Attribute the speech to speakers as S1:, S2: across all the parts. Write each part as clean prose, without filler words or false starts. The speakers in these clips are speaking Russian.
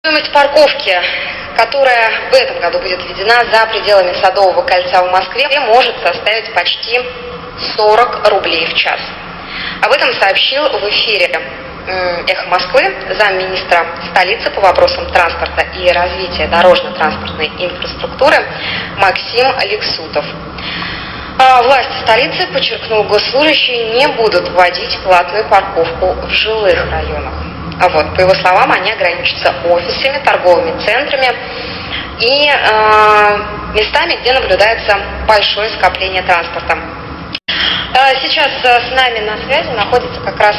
S1: Стоимость парковки, которая в этом году будет введена за пределами Садового кольца в Москве, может составить почти 40 рублей в час. Об этом сообщил в эфире «Эхо Москвы» замминистра столицы по вопросам транспорта и развития дорожно-транспортной инфраструктуры Максим Лексутов. Власти столицы, подчеркнул госслужащий, не будут вводить платную парковку в жилых районах. По его словам, они ограничатся офисами, торговыми центрами и местами, где наблюдается большое скопление транспорта. Сейчас с нами на связи находится как раз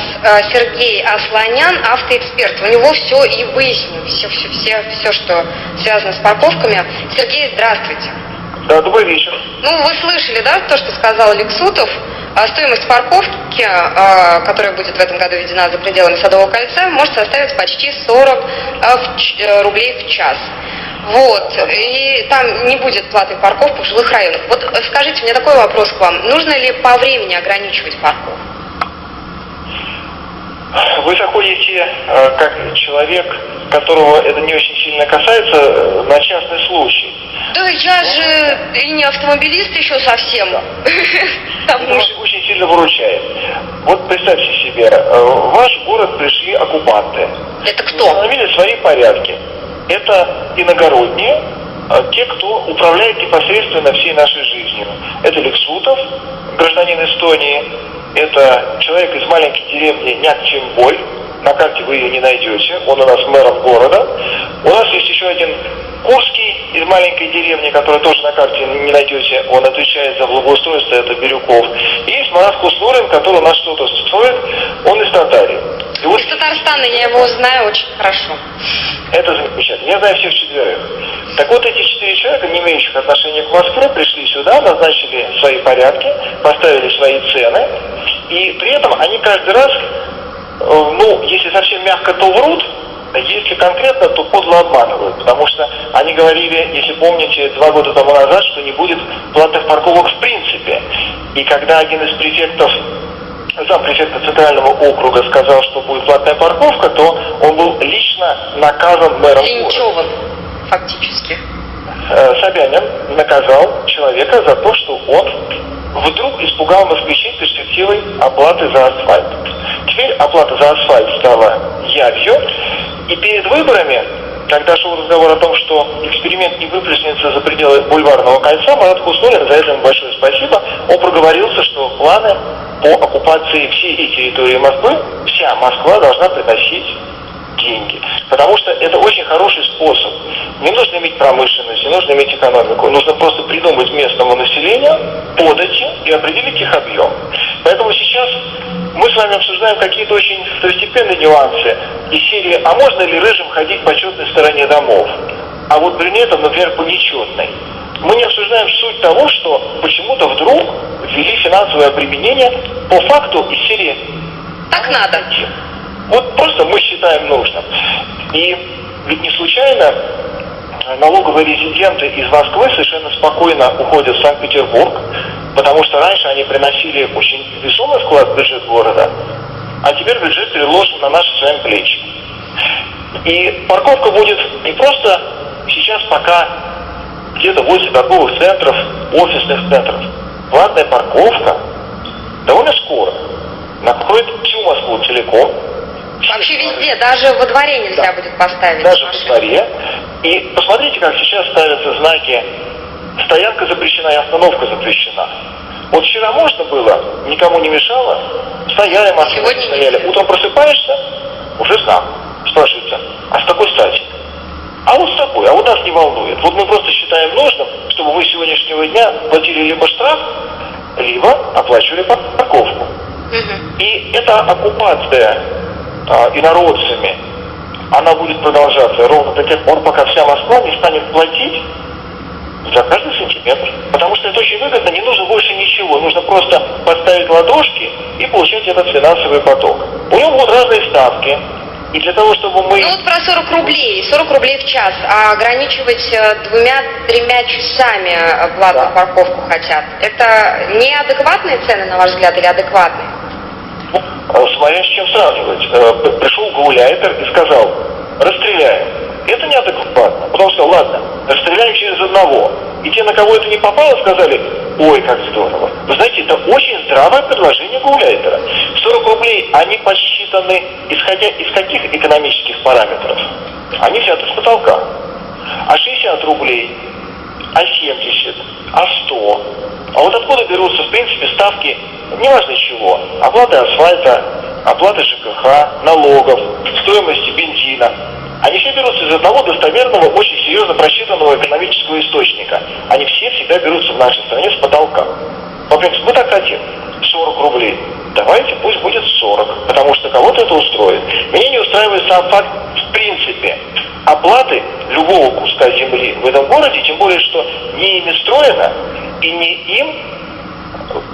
S1: Сергей Асланян, автоэксперт. У него все и выясним, все, что связано с парковками. Сергей, здравствуйте.
S2: Да, добрый вечер.
S1: Вы слышали, да, то, что сказал Лексутов? Стоимость парковки, которая будет в этом году введена за пределами Садового кольца, может составить почти 40 рублей в час. И там не будет платной парковки в жилых районах. Скажите, мне такой вопрос к вам. Нужно ли по времени ограничивать парковку?
S2: Вы заходите, как человек, которого это не очень сильно касается, на частный случай.
S1: Да, я же и не автомобилист еще совсем.
S2: Это очень сильно выручает. Представьте себе, в ваш город пришли оккупанты.
S1: Это кто?
S2: Установили свои порядки. Это иногородние, те, кто управляет непосредственно всей нашей жизнью. Это Лексутов, гражданин Эстонии. Это человек из маленькой деревни Някчембой. На карте вы ее не найдете. Он у нас мэром города. У нас есть еще один Курский из маленькой деревни, который тоже на карте не найдете. Он отвечает за благоустройство, это Бирюков. И есть Марат Хуснурин, который у нас что-то строит. Он из Татарии.
S1: Из Татарстана, я его знаю очень хорошо.
S2: Это замечательно. Я знаю всех четверых. Так эти 4 человека, не имеющих отношения к Москве, пришли сюда, назначили свои порядки, поставили свои цены. И при этом они каждый раз, если совсем мягко, то врут, если конкретно, то подло обманывают. Потому что они говорили, если помните, 2 года тому назад, что не будет платных парковок в принципе. И когда один из префектов, зампрефекта Центрального округа, сказал, что будет платная парковка, то он был лично наказан мэром
S1: линчеван, фактически.
S2: Собянин наказал человека за то, что он вдруг испугал москвичей перспективой оплаты за асфальт. Теперь оплата за асфальт стала явью, и перед выборами, когда шел разговор о том, что эксперимент не выплеснется за пределы Бульварного кольца, Марат Хуснурин, за это ему большое спасибо, он проговорился, что планы по оккупации всей территории Москвы, вся Москва должна приносить деньги. Потому что это очень хороший способ. Не нужно иметь промышленность, не нужно иметь экономику. Нужно просто придумать местному населению подати и определить их объем. Поэтому сейчас мы с вами обсуждаем какие-то очень второстепенные нюансы из серии «А можно ли рыжим ходить по четной стороне домов?» А брюнетам, например, по нечетной. Мы не обсуждаем суть того, что почему-то вдруг ввели финансовое обременение по факту из серии
S1: «Так надо».
S2: Просто мы считаем нужным. И ведь не случайно налоговые резиденты из Москвы совершенно спокойно уходят в Санкт-Петербург, потому что раньше они приносили очень весомый вклад в бюджет города, а теперь бюджет переложен на наши с вами плечи. И парковка будет не просто сейчас пока где-то возле торговых центров, офисных центров. Платная парковка довольно скоро накроет всю Москву целиком.
S1: Вообще везде, даже во дворе нельзя будет поставить.
S2: Даже во дворе. И посмотрите, как сейчас ставятся знаки «Стоянка запрещена» и «Остановка запрещена». Вчера можно было, никому не мешало, стояли машины, стояли. Утром просыпаешься, уже знак. Спрашивается, а с какой стати? А с такой, а нас не волнует. Мы просто считаем нужным, чтобы вы с сегодняшнего дня платили либо штраф, либо оплачивали парковку. И эта оккупация инородцами, она будет продолжаться ровно до тех пор, пока вся Москва не станет платить за каждый сантиметр. Потому что это очень выгодно, не нужно больше ничего. Нужно просто подставить ладошки и получать этот финансовый поток. У него будут разные ставки. И для того, чтобы мы...
S1: про 40 рублей в час, а ограничивать 2-3 часами платную парковку хотят. Это неадекватные цены, на ваш взгляд, или адекватные?
S2: Смотря с чем сравнивать. Пришел гауляйтер и сказал: расстреляем. это неадекватно. Потому что, ладно, расстреляем через одного. И те, на кого это не попало, сказали: ой, как здорово. Вы знаете, это очень здравое предложение Гауляйтера. 40 рублей, они посчитаны, исходя из каких экономических параметров? Они взяты с потолка. А 60 рублей, а 70, а 100. А вот откуда берутся, в принципе, ставки, неважно чего, оплаты асфальта, оплаты ЖКХ, налогов, стоимости бензина. Они все берутся из одного достоверного, очень серьезно просчитанного экономического источника. Они все всегда берутся в нашей стране с потолка. По принципу, мы так хотим, 40 рублей. Давайте, пусть будет 40, потому что кого-то это устроит. Меня не устраивает сам факт, в принципе, оплаты любого куска земли в этом городе, тем более, что не ими строено и не им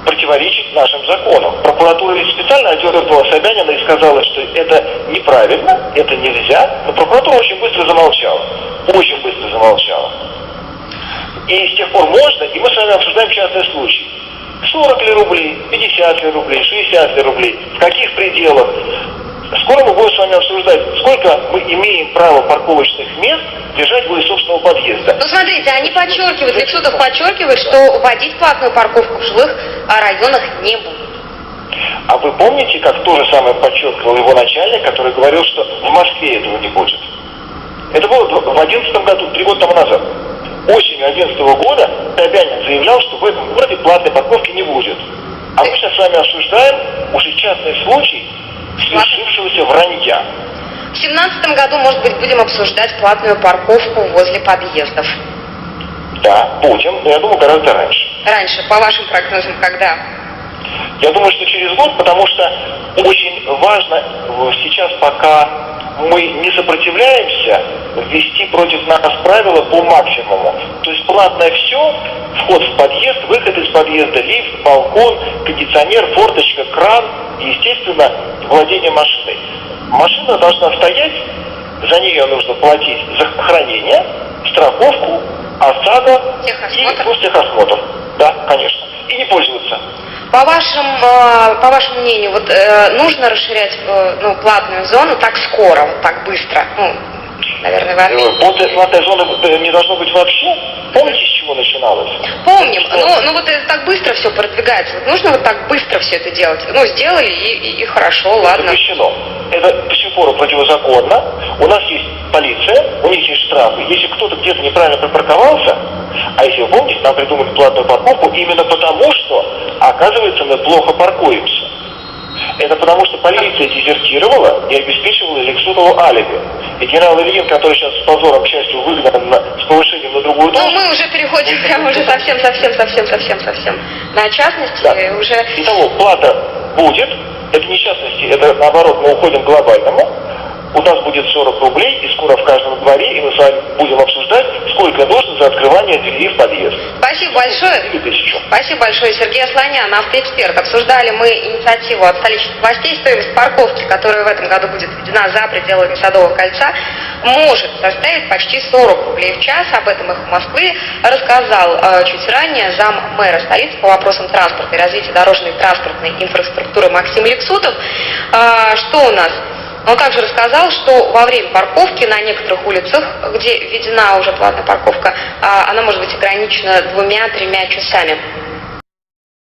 S2: противоречит нашим законам. Прокуратура ведь специально отдернула Собянина и сказала, что это неправильно, это нельзя, но прокуратура очень быстро замолчала. Очень быстро замолчала. И с тех пор можно, и мы с вами обсуждаем частный случай. 40 ли рублей, 50 ли рублей, 60 ли рублей, в каких пределах. Скоро мы будем с вами обсуждать, сколько мы имеем права парковочных мест держать возле собственного подъезда.
S1: Ну, смотрите, они подчеркивают, Лексутов подчеркивает, что вводить платную парковку в жилых районах не будут.
S2: А вы помните, как то же самое подчеркивал его начальник, который говорил, что в Москве этого не будет? Это было в 2011 году, 3 года тому назад. Осенью 2011 года Собянин заявлял, что в этом городе платной парковки не будет. А мы сейчас с вами обсуждаем уже частный случай свершившегося вранья.
S1: В 2017 году, может быть, будем обсуждать платную парковку возле подъездов.
S2: Да, будем, но я думаю, гораздо раньше.
S1: Раньше, по вашим прогнозам, когда?
S2: Я думаю, что через год, потому что очень важно сейчас, пока мы не сопротивляемся, ввести против нас правила по максимуму. То есть платное все, вход в подъезд, выход из подъезда, лифт, балкон, кондиционер, форточка, кран и, естественно, владение машиной. Машина должна стоять, за нее нужно платить за хранение, страховку, ОСАГО и гостехосмотр. Да, конечно. И не пользоваться.
S1: По вашему мнению, вот нужно расширять платную зону так скоро, вот так быстро? Ну, наверное, вы ответите.
S2: Платной зоны не должно быть вообще. Помните, с чего начиналось?
S1: Помним. Ну вот это так быстро все продвигается. Вот нужно вот так быстро все это делать. Ну, сделали и хорошо, ладно.
S2: Запрещено. Это до сих пор противозаконно. У нас есть полиция, у них есть штрафы. Если кто-то где-то неправильно припарковался, а если вы помните, нам придумали платную парковку именно потому, что, оказывается, мы плохо паркуемся. Это потому, что полиция дезертировала и обеспечивала Лексутову алиби. И генерал Ильин, который сейчас с позором, к счастью, выгнан с повышением на другую должность...
S1: Ну, мы уже переходим прямо уже совсем на частности.
S2: Да.
S1: Уже...
S2: Итого, плата будет. Это не частности, это наоборот, мы уходим к глобальному. У нас будет 40 рублей, и скоро в каждом дворе, и мы с вами будем обсуждать, сколько нужно за открывание двери в подъезд.
S1: Спасибо большое. Спасибо большое. Сергей Асланян, автоэксперт. Обсуждали мы инициативу от столичных властей. Стоимость парковки, которая в этом году будет введена за пределами Садового кольца, может составить почти 40 рублей в час. Об этом «Эхо Москвы» рассказал чуть ранее зам мэра столицы по вопросам транспорта и развития дорожной и транспортной инфраструктуры Максим Лексутов. Что у нас? Он также рассказал, что во время парковки на некоторых улицах, где введена уже платная парковка, она может быть ограничена 2-3 часами.